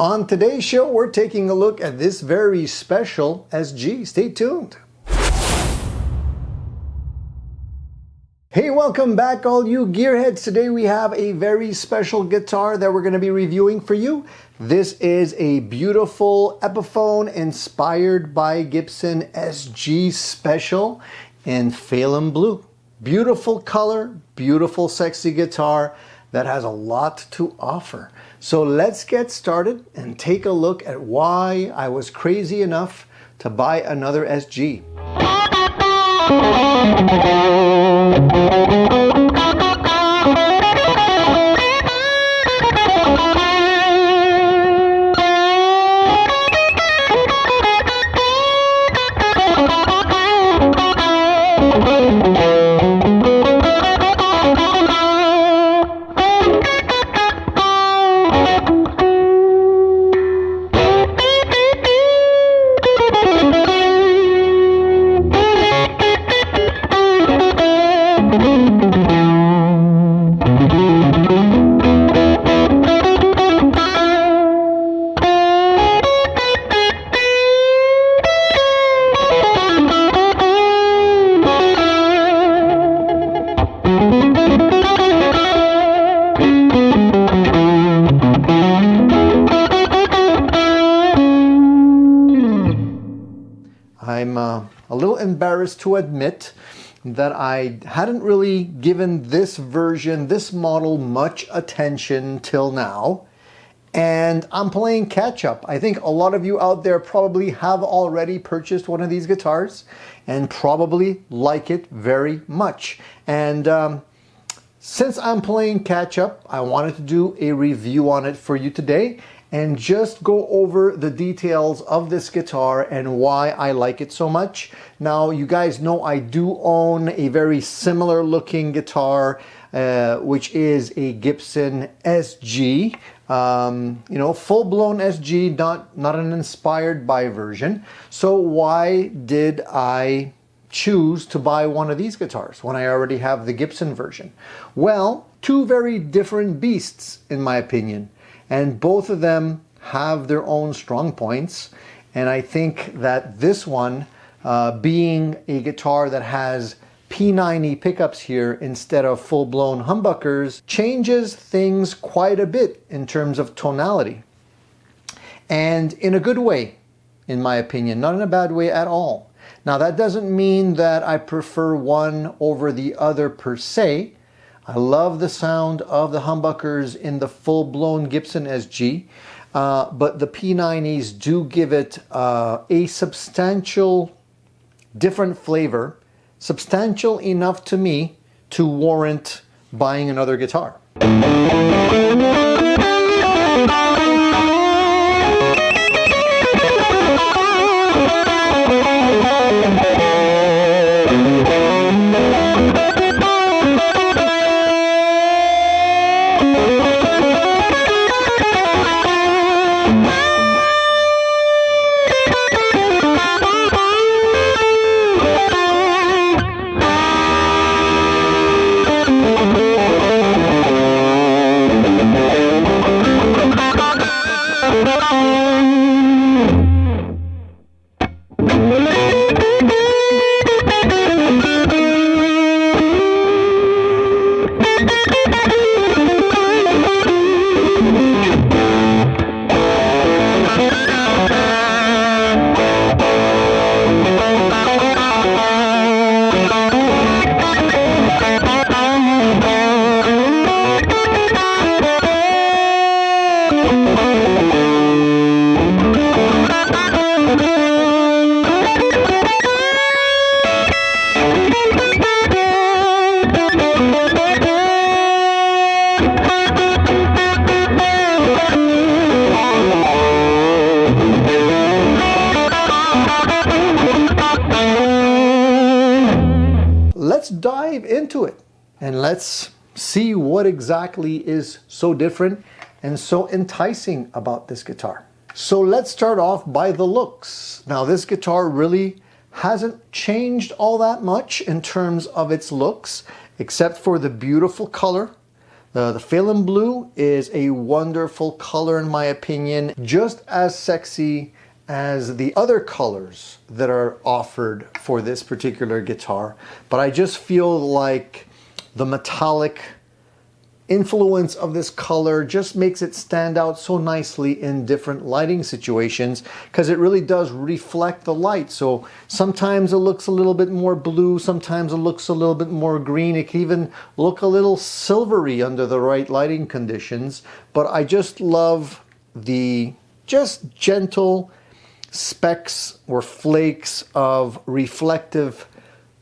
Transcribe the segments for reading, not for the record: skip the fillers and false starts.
On today's show, we're taking a look at this very special SG. Stay tuned. Hey, welcome back all you gearheads. Today we have a very special guitar that we're going to be reviewing for you. This is a beautiful Epiphone inspired by Gibson SG Special in Phelan Blue. Beautiful color, beautiful sexy guitar that has a lot to offer. So let's get started and take a look at why I was crazy enough to buy another SG. I'm a little embarrassed to admit that I hadn't really given this version, this model, much attention till now. And I'm playing catch up. I think a lot of you out there probably have already purchased one of these guitars and probably like it very much. And since I'm playing catch up, I wanted to do a review on it for you today and just go over the details of this guitar and why I like it so much. Now, you guys know I do own a very similar looking guitar, which is a Gibson SG. You know, full-blown SG, not an inspired by version. So why did I choose to buy one of these guitars when I already have the Gibson version? Well, two very different beasts in my opinion. And both of them have their own strong points. And I think that this one, being a guitar that has P90 pickups here instead of full-blown humbuckers, changes things quite a bit in terms of tonality. And in a good way, in my opinion, not in a bad way at all. Now, that doesn't mean that I prefer one over the other per se. I love the sound of the humbuckers in the full-blown Gibson SG, but the P90s do give it a substantial different flavor, substantial enough to me to warrant buying another guitar. Let's dive into it and let's see what exactly is so different and so enticing about this guitar. So let's start off by the looks. Now, this guitar really hasn't changed all that much in terms of its looks, except for the beautiful color, The Phelan Blue is a wonderful color in my opinion, just as sexy as the other colors that are offered for this particular guitar. But I just feel like the metallic influence of this color just makes it stand out so nicely in different lighting situations, because it really does reflect the light. So sometimes it looks a little bit more blue, sometimes it looks a little bit more green, it can even look a little silvery under the right lighting conditions. But I just love the just gentle specks or flakes of reflective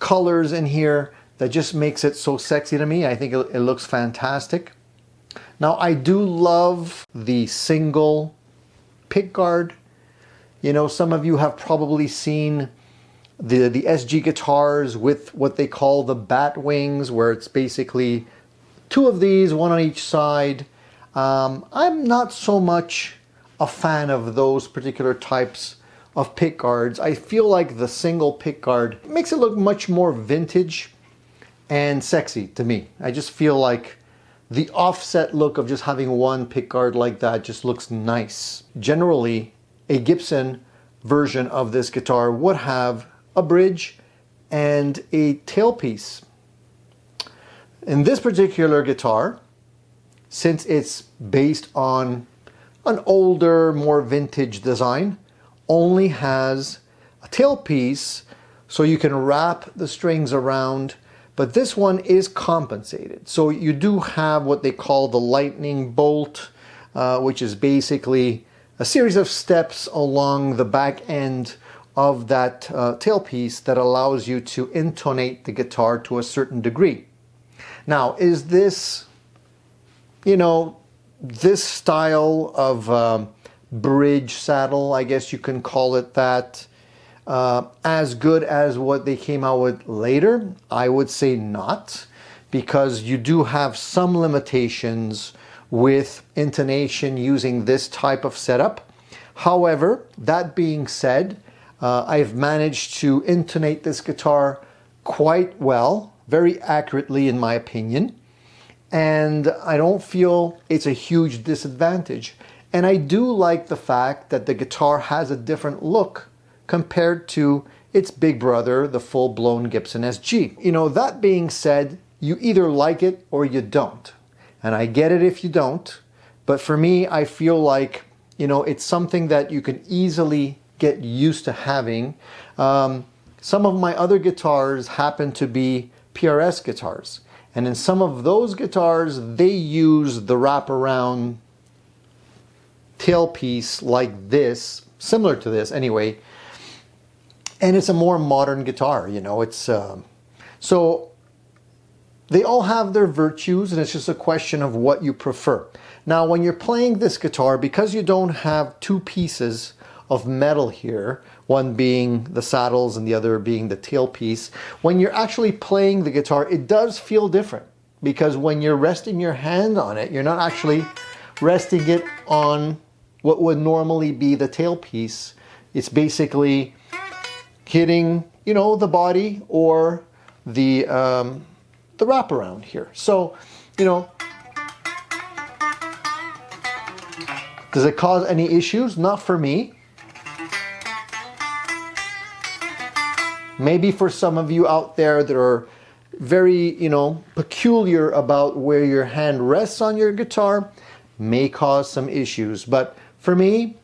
colors in here that just makes it so sexy to me. I think it looks fantastic. Now I do love the single pickguard. You know, some of you have probably seen the SG guitars with what they call the bat wings, where it's basically two of these, one on each side. I'm not so much a fan of those particular types of pickguards. I feel like the single pickguard makes it look much more vintage and sexy to me. I just feel like the offset look of just having one pickguard like that just looks nice. Generally, a Gibson version of this guitar would have a bridge and a tailpiece. In this particular guitar, since it's based on an older, more vintage design, only has a tailpiece so you can wrap the strings around. But this one is compensated. So you do have what they call the lightning bolt, which is basically a series of steps along the back end of that tailpiece that allows you to intonate the guitar to a certain degree. Now, is this, you know, this style of bridge saddle, I guess you can call it that, as good as what they came out with later? I would say not, because you do have some limitations with intonation using this type of setup. However, that being said, I've managed to intonate this guitar quite well, very accurately in my opinion, and I don't feel it's a huge disadvantage. And I do like the fact that the guitar has a different look compared to its big brother, the full-blown Gibson SG. You know, that being said, you either like it or you don't. And I get it if you don't, but for me, I feel like, you know, it's something that you can easily get used to having. Some of my other guitars happen to be PRS guitars. And in some of those guitars, they use the wraparound tailpiece like this, similar to this anyway. And it's a more modern guitar, you know, it's, so they all have their virtues, and it's just a question of what you prefer. Now, when you're playing this guitar, because you don't have two pieces of metal here, one being the saddles and the other being the tailpiece, when you're actually playing the guitar, it does feel different, because when you're resting your hand on it, you're not actually resting it on what would normally be the tailpiece. It's basically hitting, you know, the body or the wraparound here. So, you know, does it cause any issues? Not for me. Maybe for some of you out there that are very, you know, peculiar about where your hand rests on your guitar, may cause some issues. But for me,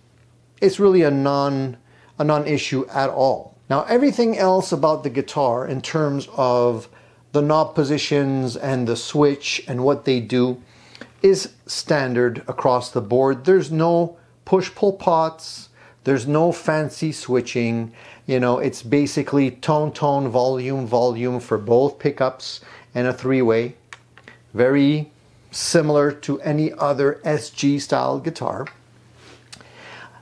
it's really a non-issue at all. Now, everything else about the guitar in terms of the knob positions and the switch and what they do is standard across the board. There's no push-pull pots, there's no fancy switching. You know, it's basically tone, tone, volume, volume for both pickups and a three-way. Very similar to any other SG style guitar.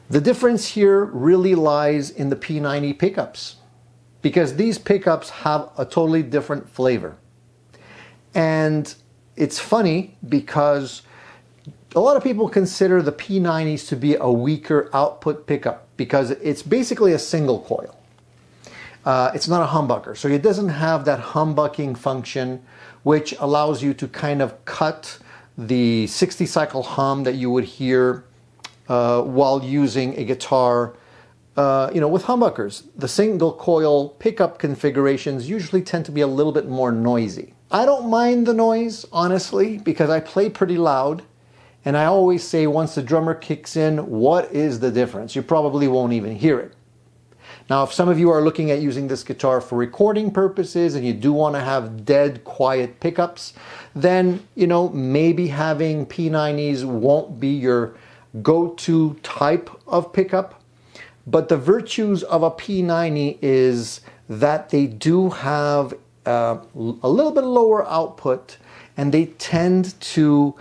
The difference here really lies in the P90 pickups, because these pickups have a totally different flavor. And it's funny because a lot of people consider the P90s to be a weaker output pickup because it's basically a single coil. It's not a humbucker, so it doesn't have that humbucking function which allows you to kind of cut the 60 cycle hum that you would hear while using a guitar with humbuckers. The single coil pickup configurations usually tend to be a little bit more noisy. I don't mind the noise, honestly, because I play pretty loud. And I always say once the drummer kicks in, what is the difference? You probably won't even hear it. Now, if some of you are looking at using this guitar for recording purposes and you do want to have dead quiet pickups, then, maybe having P90s won't be your go-to type of pickup. But the virtues of a P90 is that they do have a little bit lower output, and they tend to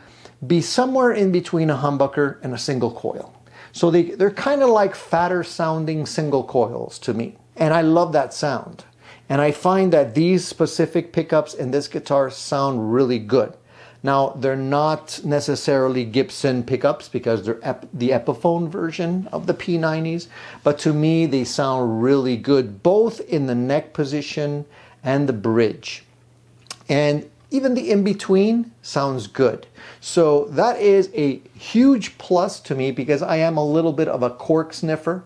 be somewhere in between a humbucker and a single coil. So they're kind of like fatter sounding single coils to me. And I love that sound. And I find that these specific pickups in this guitar sound really good. Now, they're not necessarily Gibson pickups because they're the Epiphone version of the P90s. But to me, they sound really good, both in the neck position and the bridge. And even the in-between sounds good. So that is a huge plus to me because I am a little bit of a cork sniffer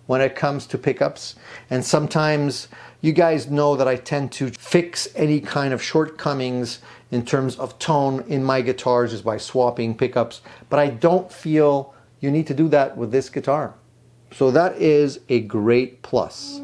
when it comes to pickups. And sometimes you guys know that I tend to fix any kind of shortcomings in terms of tone in my guitars just by swapping pickups. But I don't feel you need to do that with this guitar. So that is a great plus.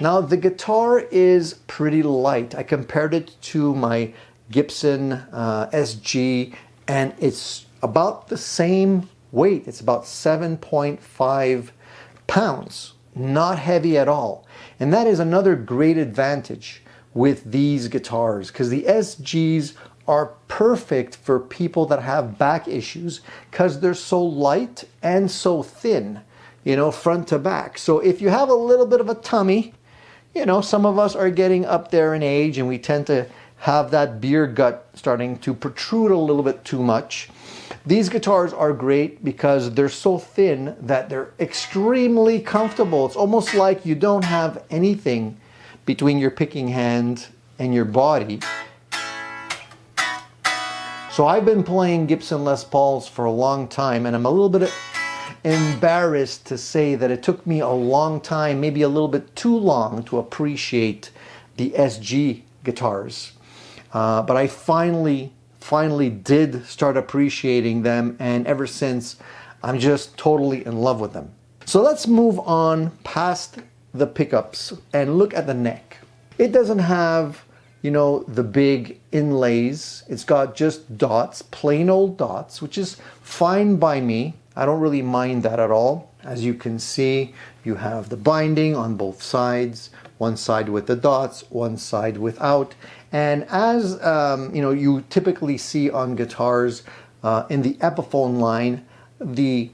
Now the guitar is pretty light. I compared it to my Gibson SG and it's about the same weight. It's about 7.5 pounds. Not heavy at all. And that is another great advantage with these guitars because the SGs are perfect for people that have back issues because they're so light and so thin, front to back. So if you have a little bit of a tummy, some of us are getting up there in age and we tend to have that beer gut starting to protrude a little bit too much. These guitars are great because they're so thin that they're extremely comfortable. It's almost like you don't have anything between your picking hand and your body. So I've been playing Gibson Les Pauls for a long time and I'm a little bit embarrassed to say that it took me a long time, maybe a little bit too long, to appreciate the SG guitars. But I finally did start appreciating them, and ever since I'm just totally in love with them. So let's move on past the pickups and look at the neck. It doesn't have, the big inlays. It's got just dots, plain old dots, which is fine by me. I don't really mind that at all. As you can see, you have the binding on both sides, one side with the dots, one side without. And as you typically see on guitars in the Epiphone line, the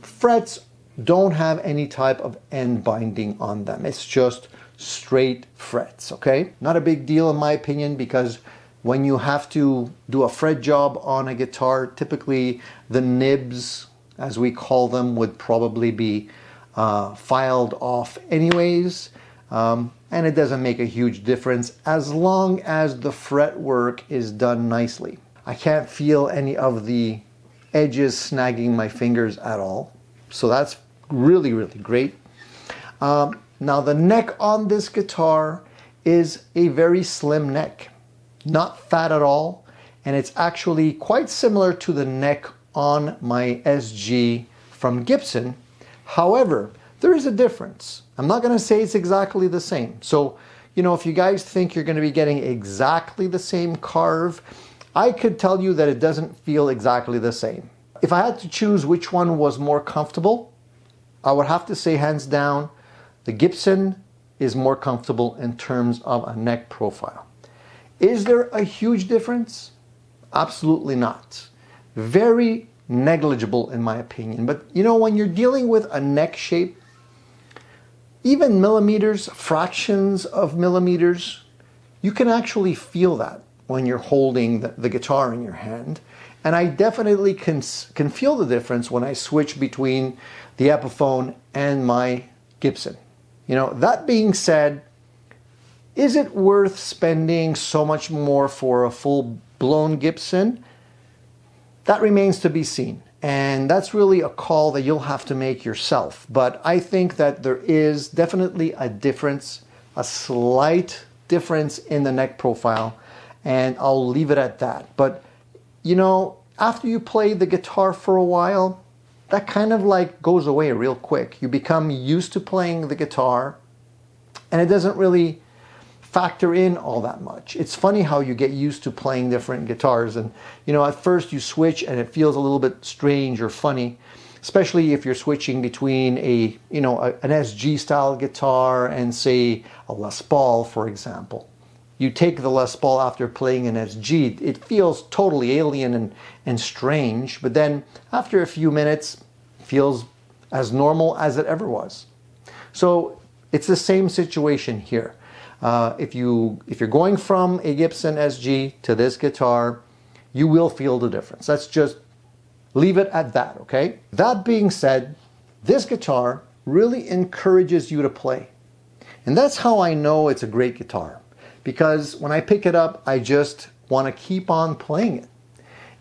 frets don't have any type of end binding on them. It's just straight frets, okay? Not a big deal in my opinion because when you have to do a fret job on a guitar, typically the nibs, as we call them, would probably be filed off anyways. And it doesn't make a huge difference as long as the fret work is done nicely. I can't feel any of the edges snagging my fingers at all. So that's really, really great. Now the neck on this guitar is a very slim neck. Not fat at all, and it's actually quite similar to the neck on my SG from Gibson. However, there is a difference. I'm not going to say it's exactly the same. So, if you guys think you're going to be getting exactly the same carve, I could tell you that it doesn't feel exactly the same. If I had to choose which one was more comfortable, I would have to say hands down, the Gibson is more comfortable in terms of a neck profile. Is there a huge difference? Absolutely not. Very negligible in my opinion. But you know, when you're dealing with a neck shape, even millimeters, fractions of millimeters, you can actually feel that when you're holding the guitar in your hand. And I definitely can feel the difference when I switch between the Epiphone and my Gibson. You know, that being said, is it worth spending so much more for a full-blown Gibson? That remains to be seen. And that's really a call that you'll have to make yourself. But I think that there is definitely a difference, a slight difference in the neck profile. And I'll leave it at that. But, you know, after you play the guitar for a while, that kind of like goes away real quick. You become used to playing the guitar, and it doesn't really factor in all that much. It's funny how you get used to playing different guitars, and you know, at first you switch and it feels a little bit strange or funny, especially if you're switching between an SG style guitar and say a Les Paul, for example. You take the Les Paul after playing an SG, it feels totally alien and strange, but then after a few minutes, it feels as normal as it ever was. So it's the same situation here. If you're going from a Gibson SG to this guitar, you will feel the difference. Let's just leave it at that, okay? That being said, this guitar really encourages you to play. And that's how I know it's a great guitar. Because when I pick it up, I just want to keep on playing it.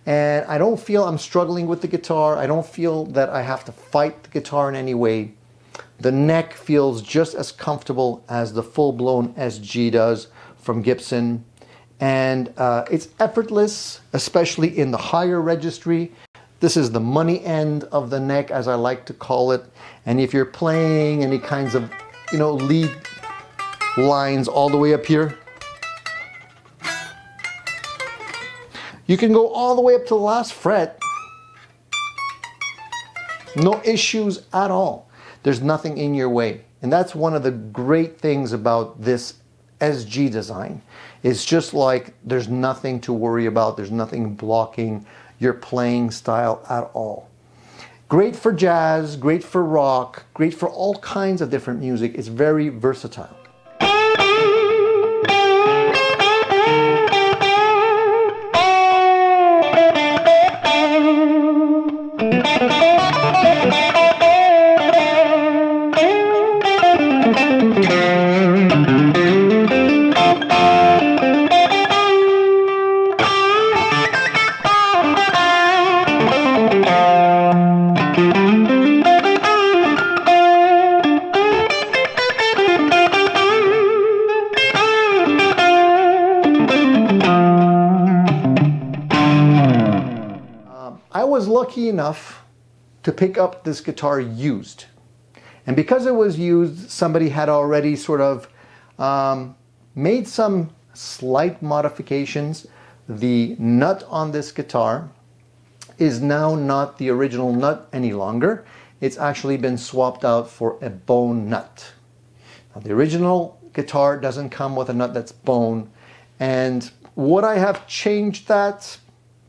And I don't feel I'm struggling with the guitar. I don't feel that I have to fight the guitar in any way. The neck feels just as comfortable as the full-blown SG does from Gibson. And it's effortless, especially in the higher registry. This is the money end of the neck, as I like to call it. And if you're playing any kinds of, lead lines all the way up here, you can go all the way up to the last fret. No issues at all. There's nothing in your way. And that's one of the great things about this SG design. It's just like there's nothing to worry about. There's nothing blocking your playing style at all. Great for jazz, great for rock, great for all kinds of different music. It's very versatile. I was lucky enough to pick up this guitar used. And because it was used, somebody had already sort of made some slight modifications. The nut on this guitar is now not the original nut any longer. It's actually been swapped out for a bone nut. Now, the original guitar doesn't come with a nut that's bone. And would I have changed that?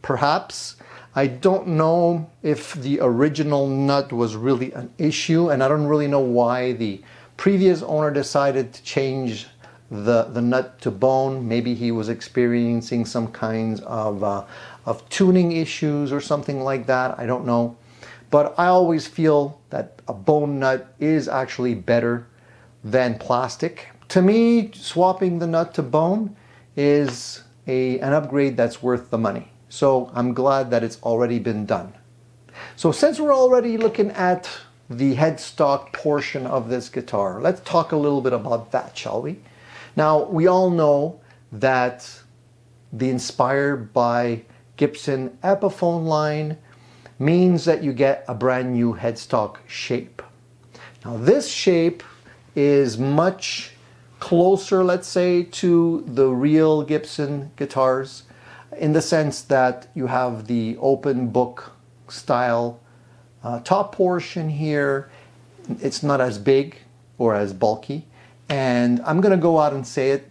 Perhaps. I don't know if the original nut was really an issue, and I don't really know why the previous owner decided to change the nut to bone. Maybe he was experiencing some kinds of tuning issues or something like that. I don't know. But I always feel that a bone nut is actually better than plastic. To me, swapping the nut to bone is an upgrade that's worth the money. So I'm glad that it's already been done. So since we're already looking at the headstock portion of this guitar, let's talk a little bit about that, shall we? Now, we all know that the Inspired by Gibson Epiphone line means that you get a brand new headstock shape. Now, this shape is much closer, let's say, to the real Gibson guitars, in the sense that you have the open book style top portion here. It's not as big or as bulky, and I'm gonna go out and say it,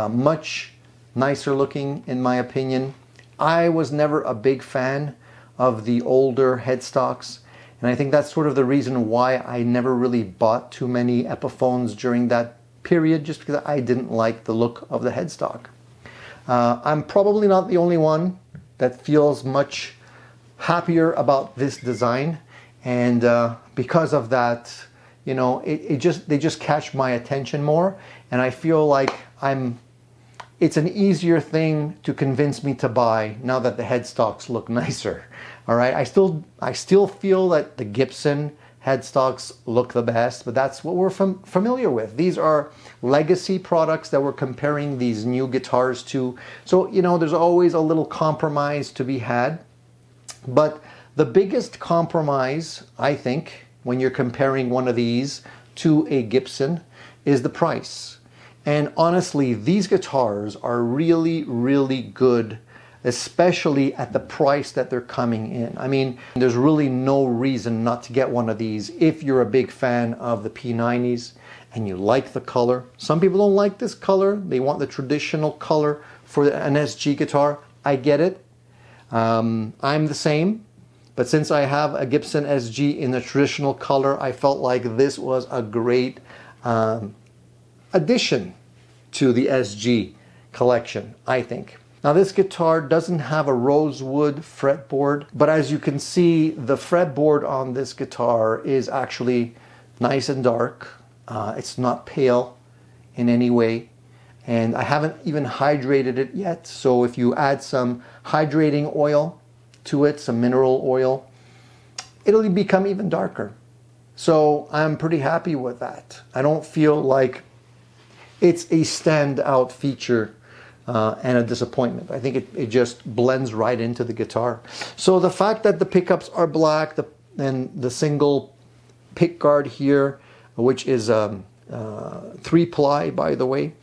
much nicer looking in my opinion. I was never a big fan of the older headstocks, and I think that's sort of the reason why I never really bought too many Epiphones during that period, just because I didn't like the look of the headstock. I'm probably not the only one that feels much happier about this design, and because of that, you know, they just catch my attention more, and I feel like it's an easier thing to convince me to buy now that the headstocks look nicer. All right, I still feel that the Gibson headstocks look the best, but that's what we're familiar with. These are legacy products that we're comparing these new guitars to. So, you know, there's always a little compromise to be had. But the biggest compromise, I think, when you're comparing one of these to a Gibson is the price. And honestly, these guitars are really, really good, especially at the price that they're coming in. I mean, there's really no reason not to get one of these if you're a big fan of the P90s and you like the color. Some people don't like this color. They want the traditional color for an SG guitar. I get it. I'm the same. But since I have a Gibson SG in the traditional color, I felt like this was a great addition to the SG collection, I think. Now this guitar doesn't have a rosewood fretboard, but as you can see, the fretboard on this guitar is actually nice and dark. It's not pale in any way, and I haven't even hydrated it yet. So if you add some hydrating oil to it, some mineral oil, it'll become even darker. So I'm pretty happy with that. I don't feel like it's a standout feature and a disappointment. I think it just blends right into the guitar. So the fact that the pickups are black, and the single pick guard here, which is 3-ply, by the way,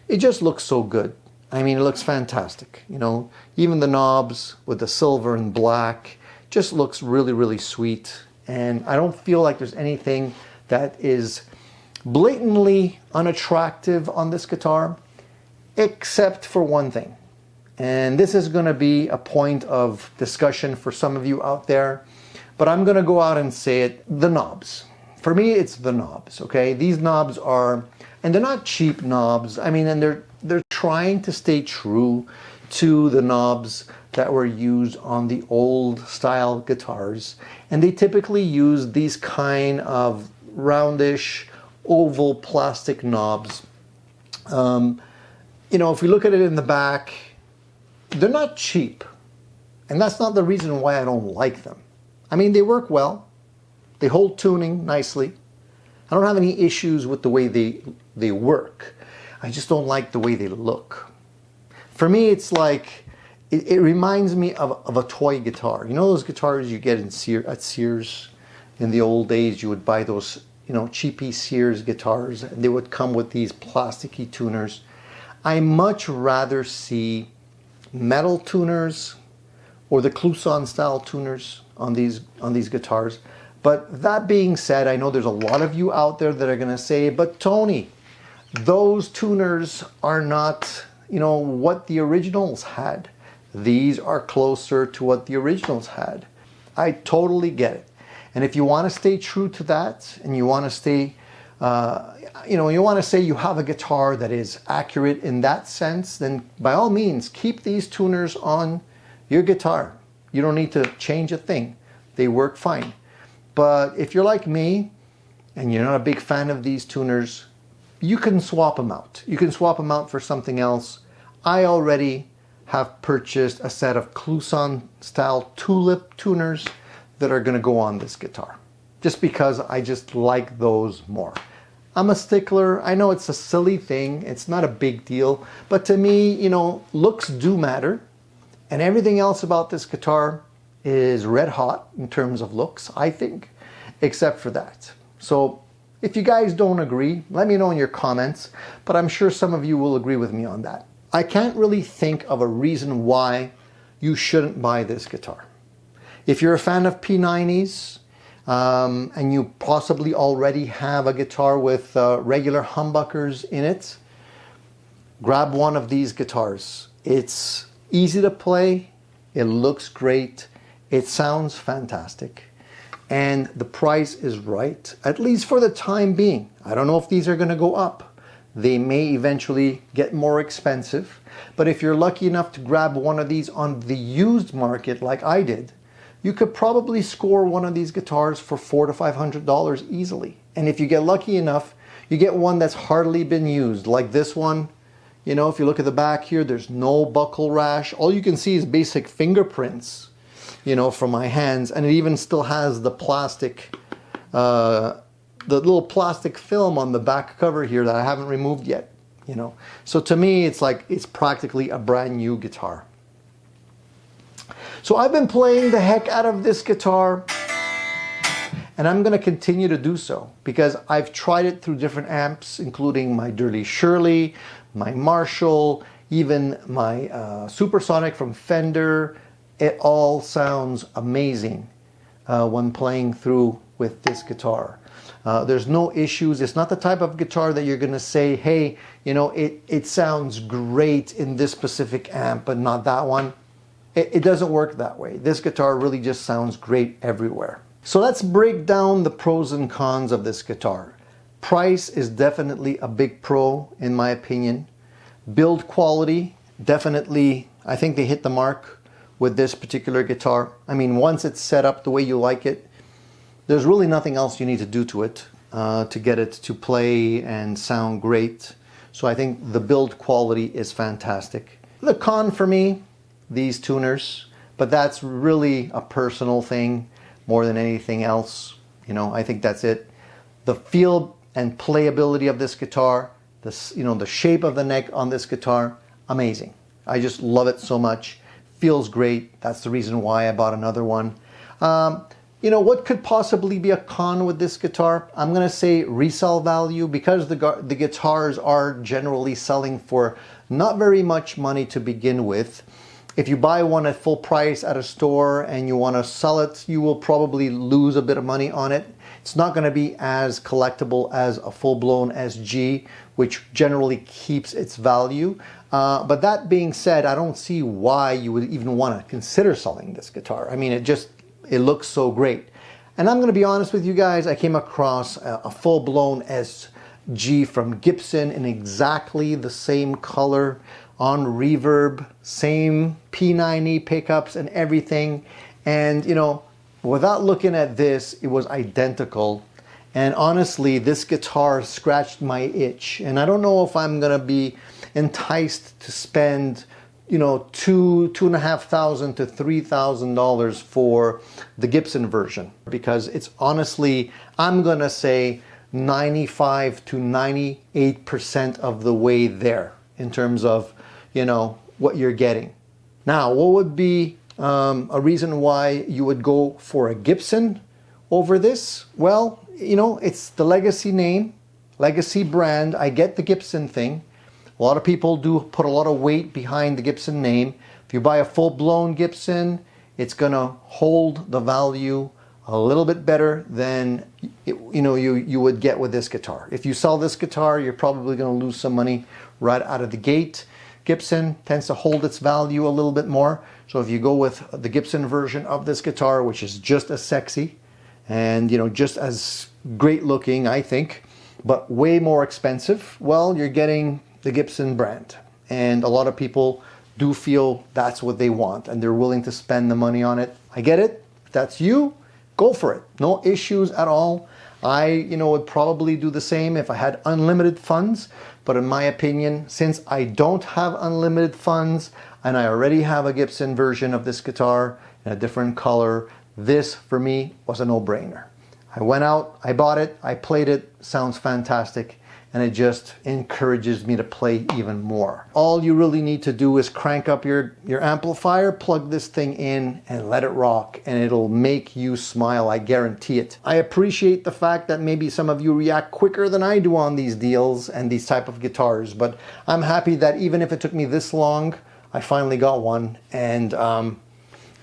it just looks so good. I mean, it looks fantastic. You know, even the knobs with the silver and black just looks really, really sweet. And I don't feel like there's anything that is blatantly unattractive on this guitar, except for one thing. And this is going to be a point of discussion for some of you out there, but I'm going to go out and say it: the knobs. For me, it's the knobs, okay? These knobs are, and they're not cheap knobs. I mean, and they're trying to stay true to the knobs that were used on the old style guitars. And they typically use these kind of roundish, oval plastic knobs. You know, if we look at it in the back, they're not cheap. And that's not the reason why I don't like them. I mean, they work well. They hold tuning nicely. I don't have any issues with the way they work. I just don't like the way they look. For me, it's like, it reminds me of a toy guitar. You know those guitars you get at Sears? In the old days, you would buy those, you know, cheapy Sears guitars, and they would come with these plasticky tuners. I much rather see metal tuners or the Kluson style tuners on these guitars. But that being said, I know there's a lot of you out there that are going to say, but Tony, those tuners are not, you know, what the originals had. These are closer to what the originals had. I totally get it. And if you want to stay true to that, and you want to stay, you know, you want to say you have a guitar that is accurate in that sense, then by all means, keep these tuners on your guitar. You don't need to change a thing. They work fine. But if you're like me, and you're not a big fan of these tuners, you can swap them out. You can swap them out for something else. I already have purchased a set of Kluson style tulip tuners that are going to go on this guitar, just because I just like those more. I'm a stickler. I know it's a silly thing. It's not a big deal. But to me, you know, looks do matter. And everything else about this guitar is red hot in terms of looks, I think, except for that. So if you guys don't agree, let me know in your comments, but I'm sure some of you will agree with me on that. I can't really think of a reason why you shouldn't buy this guitar. If you're a fan of P90s, and you possibly already have a guitar with regular humbuckers in it, grab one of these guitars. It's easy to play, it looks great, it sounds fantastic, and the price is right, at least for the time being. I don't know if these are going to go up. They may eventually get more expensive, but if you're lucky enough to grab one of these on the used market like I did, you could probably score one of these guitars for $400 to $500 easily. And if you get lucky enough, you get one that's hardly been used, like this one. You know, if you look at the back here, there's no buckle rash. All you can see is basic fingerprints, you know, from my hands. And it even still has the plastic, the little plastic film on the back cover here that I haven't removed yet, you know. So to me, it's like, it's practically a brand new guitar. So I've been playing the heck out of this guitar, and I'm going to continue to do so because I've tried it through different amps, including my Dirty Shirley, my Marshall, even my Supersonic from Fender. It all sounds amazing when playing through with this guitar. There's no issues. It's not the type of guitar that you're going to say, hey, you know, it sounds great in this specific amp, but not that one. It doesn't work that way. This guitar really just sounds great everywhere. So let's break down the pros and cons of this guitar. Price is definitely a big pro, in my opinion. Build quality, definitely, I think they hit the mark with this particular guitar. I mean, once it's set up the way you like it, there's really nothing else you need to do to it to get it to play and sound great. So I think the build quality is fantastic. The con for me, these tuners, but that's really a personal thing more than anything else. You know, I think that's it. The feel and playability of this guitar, the shape of the neck on this guitar, amazing. I just love it so much. Feels great. That's the reason why I bought another one. You know, what could possibly be a con with this guitar? I'm going to say resale value, because the guitars are generally selling for not very much money to begin with. If you buy one at full price at a store and you want to sell it, you will probably lose a bit of money on it. It's not going to be as collectible as a full-blown SG, which generally keeps its value. But that being said, I don't see why you would even want to consider selling this guitar. I mean, it looks so great. And I'm going to be honest with you guys, I came across a full-blown SG from Gibson in exactly the same color, on reverb, same P90 pickups and everything. And you know, without looking at this, it was identical. And honestly, this guitar scratched my itch. And I don't know if I'm gonna be enticed to spend, you know, $2,500 to $3,000 for the Gibson version, because it's honestly, I'm gonna say 95 to 98% of the way there in terms of, you know, what you're getting. Now, what would be a reason why you would go for a Gibson over this? Well, you know, it's the legacy name, legacy brand. I get the Gibson thing. A lot of people do put a lot of weight behind the Gibson name. If you buy a full-blown Gibson, it's gonna hold the value a little bit better than you would get with this guitar. If you sell this guitar, you're probably gonna lose some money right out of the gate. Gibson tends to hold its value a little bit more. So if you go with the Gibson version of this guitar, which is just as sexy and, you know, just as great looking, I think, but way more expensive, well, you're getting the Gibson brand. And a lot of people do feel that's what they want and they're willing to spend the money on it. I get it. If that's you, go for it. No issues at all. I, you know, would probably do the same if I had unlimited funds. But in my opinion, since I don't have unlimited funds and I already have a Gibson version of this guitar in a different color, this for me was a no-brainer. I went out, I bought it, I played it, sounds fantastic, and it just encourages me to play even more. All you really need to do is crank up your amplifier, plug this thing in, and let it rock, and it'll make you smile, I guarantee it. I appreciate the fact that maybe some of you react quicker than I do on these deals and these type of guitars, but I'm happy that even if it took me this long, I finally got one, and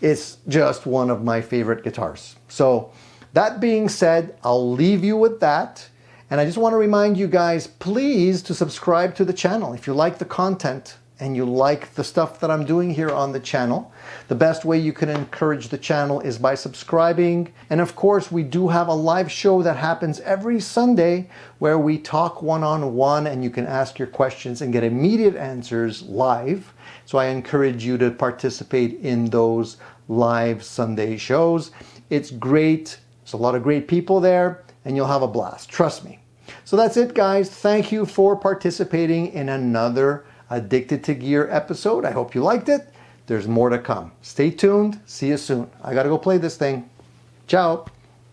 It's just one of my favorite guitars. So that being said, I'll leave you with that. And I just want to remind you guys, please, to subscribe to the channel. If you like the content and you like the stuff that I'm doing here on the channel, the best way you can encourage the channel is by subscribing. And of course, we do have a live show that happens every Sunday where we talk one-on-one and you can ask your questions and get immediate answers live. So I encourage you to participate in those live Sunday shows. It's great. There's a lot of great people there and you'll have a blast. Trust me. So that's it, guys. Thank you for participating in another Addicted to Gear episode. I hope you liked it. There's more to come. Stay tuned. See you soon. I gotta go play this thing. Ciao.